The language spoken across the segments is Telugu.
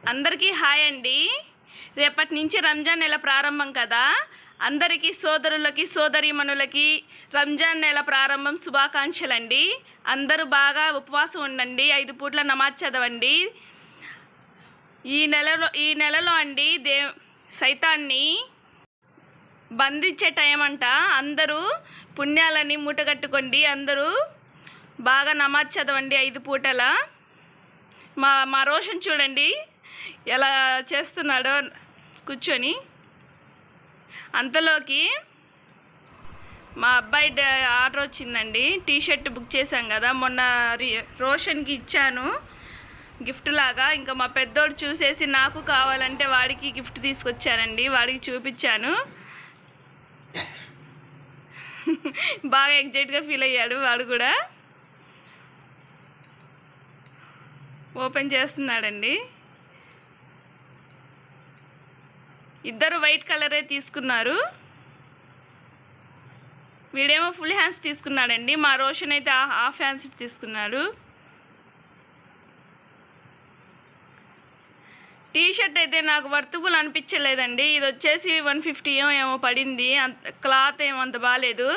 అందరికీ హాయ్ అండి. రేపటి నుంచి రంజాన్ నెల ప్రారంభం కదా. అందరికీ సోదరులకి సోదరీమణులకి రంజాన్ నెల ప్రారంభం శుభాకాంక్షలండి. అందరూ బాగా ఉపవాసం ఉండండి, 5 పూట్ల నమాజ్ చదవండి. ఈ నెలలో అండి సైతాన్ని బంధించే టైం అంట. అందరూ పుణ్యాలని మూటగట్టుకోండి, అందరూ బాగా నమాజ్ చదవండి 5 పూటల. మా రోషన్ చూడండి ఎలా చేస్తున్నాడో కూర్చొని. అంతలోకి మా అబ్బాయి ఆర్డర్ వచ్చిందండి. టీషర్ట్ బుక్ చేశాం కదా, మొన్న రోషన్కి ఇచ్చాను గిఫ్ట్ లాగా. ఇంకా మా పెద్దోడు చూసేసి నాకు కావాలంటే వాడికి గిఫ్ట్ తీసుకొచ్చానండి, వాడికి చూపించాను. బాగా ఎగ్జైట్గా ఫీల్ అయ్యాడు వాడు కూడా. ఓపెన్ చేస్తున్నాడండి. ఇద్దరు వైట్ కలరే తీసుకున్నారు. వీడేమో ఫుల్ హ్యాండ్స్ తీసుకున్నాడండి, మా రోషన్ అయితే హాఫ్ హ్యాండ్స్ తీసుకున్నాడు. టీషర్ట్ అయితే నాకు వర్తబుల్ అనిపించలేదండి. ఇది వచ్చేసి 150 ఏమో పడింది. క్లాత్ ఏమంత బాగాలేదు.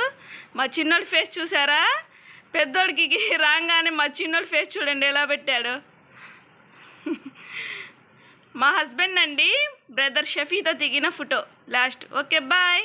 మా చిన్నోడి ఫేస్ చూసారా? పెద్దోడికి రాగానే మా చిన్నోడి ఫేస్ చూడండి ఎలా పెట్టాడు. మా హస్బెండ్ అండి, బ్రదర్ షఫీతో దిగిన ఫోటో లాస్ట్. Okay, bye.